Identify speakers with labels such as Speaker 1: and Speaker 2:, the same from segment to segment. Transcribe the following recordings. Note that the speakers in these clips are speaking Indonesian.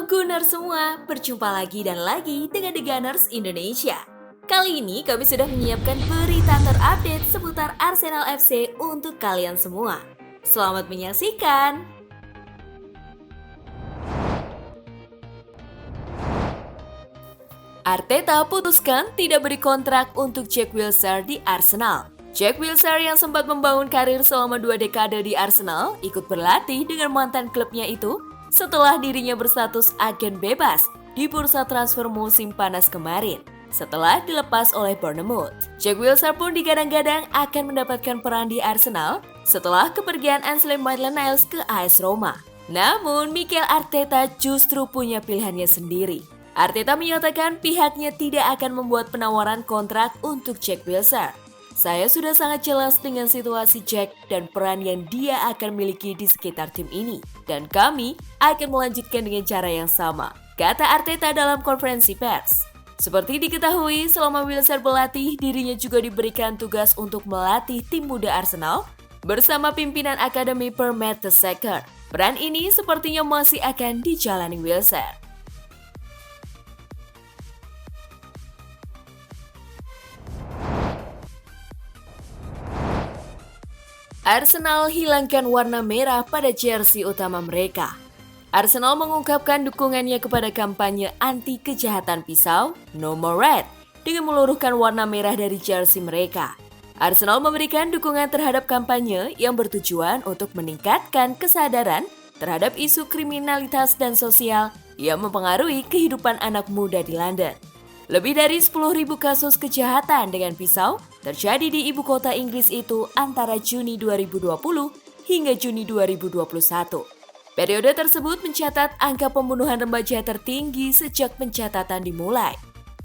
Speaker 1: Halo Gunners semua, berjumpa lagi dan lagi dengan The Gunners Indonesia. Kali ini kami sudah menyiapkan berita terupdate seputar Arsenal FC untuk kalian semua. Selamat menyaksikan! Arteta putuskan tidak beri kontrak untuk Jack Wilshere di Arsenal. Jack Wilshere yang sempat membangun karir selama 2 dekade di Arsenal ikut berlatih dengan mantan klubnya itu setelah dirinya berstatus agen bebas di bursa transfer musim panas kemarin setelah dilepas oleh Bournemouth. Jack Wilshere pun digadang-gadang akan mendapatkan peran di Arsenal setelah kepergian Ainsley Maitland-Niles ke AS Roma. Namun Mikel Arteta justru punya pilihannya sendiri. Arteta menyatakan pihaknya tidak akan membuat penawaran kontrak untuk Jack Wilshere. Saya sudah sangat jelas dengan situasi Jack dan peran yang dia akan miliki di sekitar tim ini. Dan kami akan melanjutkan dengan cara yang sama, kata Arteta dalam konferensi pers. Seperti diketahui, selama Wilshere berlatih, dirinya juga diberikan tugas untuk melatih tim muda Arsenal bersama pimpinan Akademi Per Mertesacker. Peran ini sepertinya masih akan dijalani Wilshere. Arsenal hilangkan warna merah pada jersey utama mereka. Arsenal mengungkapkan dukungannya kepada kampanye anti kejahatan pisau No More Red dengan meluruhkan warna merah dari jersey mereka. Arsenal memberikan dukungan terhadap kampanye yang bertujuan untuk meningkatkan kesadaran terhadap isu kriminalitas dan sosial yang mempengaruhi kehidupan anak muda di London. Lebih dari 10.000 kasus kejahatan dengan pisau terjadi di ibu kota Inggris itu antara Juni 2020 hingga Juni 2021. Periode tersebut mencatat angka pembunuhan remaja tertinggi sejak pencatatan dimulai.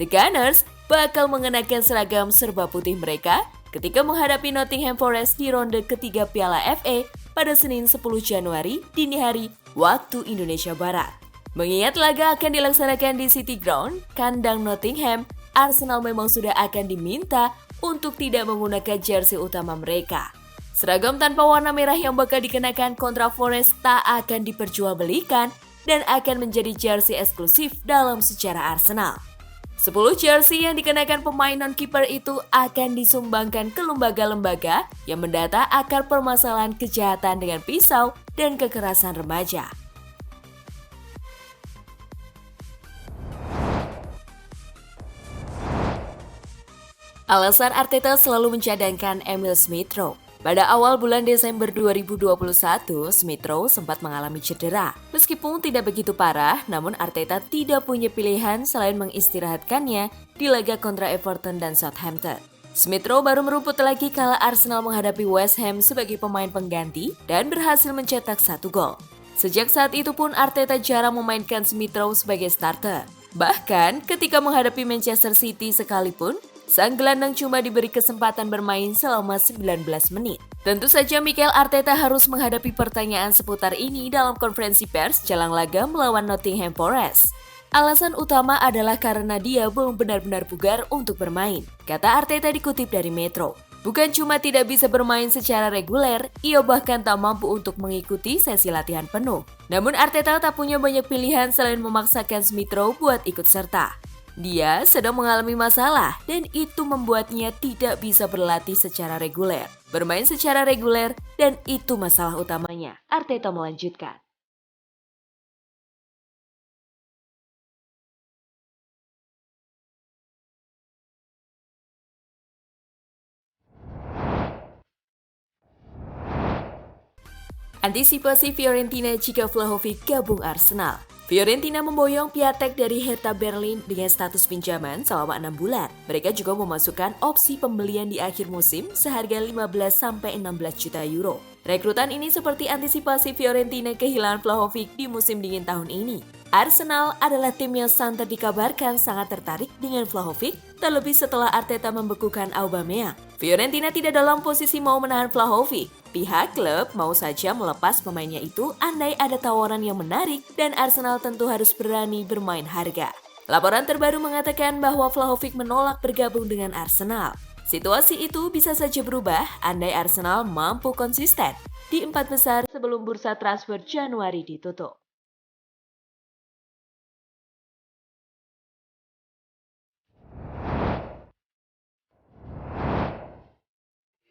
Speaker 1: The Gunners bakal mengenakan seragam serba putih mereka ketika menghadapi Nottingham Forest di ronde ketiga Piala FA pada Senin 10 Januari dini hari waktu Indonesia Barat. Mengingat laga akan dilaksanakan di City Ground, kandang Nottingham, Arsenal memang sudah akan diminta untuk tidak menggunakan jersey utama mereka. Seragam tanpa warna merah yang bakal dikenakan kontra Forest tak akan diperjualbelikan dan akan menjadi jersey eksklusif dalam sejarah Arsenal. 10 jersey yang dikenakan pemain non-kiper itu akan disumbangkan ke lembaga-lembaga yang mendata akar permasalahan kejahatan dengan pisau dan kekerasan remaja. Alasan Arteta selalu mencadangkan Emil Smith-Rowe. Pada awal bulan Desember 2021, Smith-Rowe sempat mengalami cedera. Meskipun tidak begitu parah, namun Arteta tidak punya pilihan selain mengistirahatkannya di laga kontra Everton dan Southampton. Smith-Rowe baru merumput lagi kala Arsenal menghadapi West Ham sebagai pemain pengganti dan berhasil mencetak 1 gol. Sejak saat itu pun Arteta jarang memainkan Smith-Rowe sebagai starter. Bahkan ketika menghadapi Manchester City sekalipun, sang gelandang cuma diberi kesempatan bermain selama 19 menit. Tentu saja Mikel Arteta harus menghadapi pertanyaan seputar ini dalam konferensi pers jelang laga melawan Nottingham Forest. Alasan utama adalah karena dia belum benar-benar bugar untuk bermain, kata Arteta dikutip dari Metro. Bukan cuma tidak bisa bermain secara reguler, ia bahkan tak mampu untuk mengikuti sesi latihan penuh. Namun Arteta tak punya banyak pilihan selain memaksakan Smith-Rowe buat ikut serta. Dia sedang mengalami masalah dan itu membuatnya tidak bisa berlatih secara reguler. Bermain secara reguler dan itu masalah utamanya. Arteta melanjutkan. Antisipasi Fiorentina jika Vlahovic gabung Arsenal. Fiorentina memboyong Piatek dari Hertha Berlin dengan status pinjaman selama 6 bulan. Mereka juga memasukkan opsi pembelian di akhir musim seharga 15-16 juta euro. Rekrutan ini seperti antisipasi Fiorentina kehilangan Vlahovic di musim dingin tahun ini. Arsenal adalah tim yang santer dikabarkan sangat tertarik dengan Vlahovic, terlebih setelah Arteta membekukan Aubameyang. Fiorentina tidak dalam posisi mau menahan Vlahovic. Pihak klub mau saja melepas pemainnya itu andai ada tawaran yang menarik dan Arsenal tentu harus berani bermain harga. Laporan terbaru mengatakan bahwa Vlahovic menolak bergabung dengan Arsenal. Situasi itu bisa saja berubah andai Arsenal mampu konsisten di 4 besar sebelum bursa transfer Januari ditutup.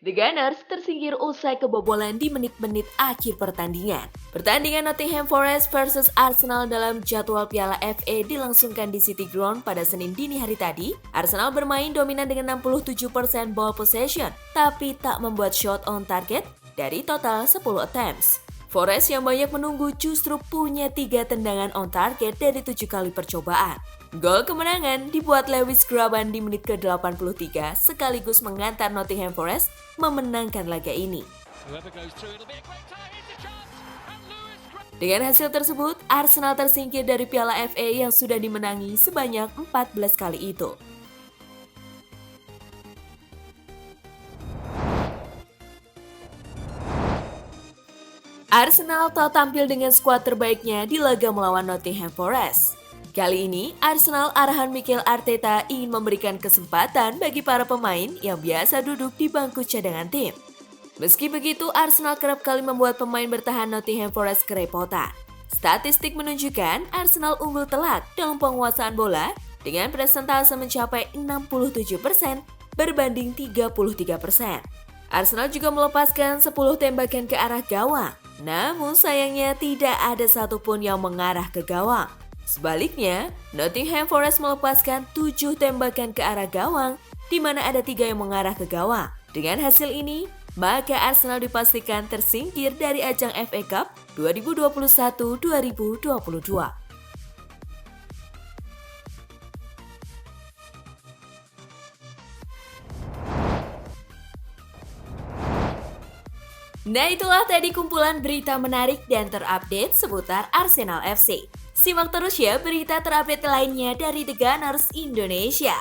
Speaker 1: The Gunners tersingkir usai kebobolan di menit-menit akhir pertandingan. Pertandingan Nottingham Forest versus Arsenal dalam jadwal Piala FA dilangsungkan di City Ground pada Senin dini hari tadi. Arsenal bermain dominan dengan 67% ball possession, tapi tak membuat shot on target dari total 10 attempts. Forest yang banyak menunggu justru punya 3 tendangan on target dari 7 kali percobaan. Gol kemenangan dibuat Lewis Graban di menit ke-83 sekaligus mengantar Nottingham Forest memenangkan laga ini. Dengan hasil tersebut, Arsenal tersingkir dari Piala FA yang sudah dimenangi sebanyak 14 kali itu. Arsenal tak tampil dengan skuad terbaiknya di laga melawan Nottingham Forest. Kali ini, Arsenal arahan Mikel Arteta ingin memberikan kesempatan bagi para pemain yang biasa duduk di bangku cadangan tim. Meski begitu, Arsenal kerap kali membuat pemain bertahan Nottingham Forest kerepotan. Statistik menunjukkan Arsenal unggul telak dalam penguasaan bola dengan persentase mencapai 67% berbanding 33%. Arsenal juga melepaskan 10 tembakan ke arah gawang, namun sayangnya tidak ada satupun yang mengarah ke gawang. Sebaliknya, Nottingham Forest melepaskan 7 tembakan ke arah gawang, di mana ada 3 yang mengarah ke gawang. Dengan hasil ini, maka Arsenal dipastikan tersingkir dari ajang FA Cup 2021-2022. Nah, itulah tadi kumpulan berita menarik dan terupdate seputar Arsenal FC. Simak terus ya berita terupdate lainnya dari The Gunners Indonesia.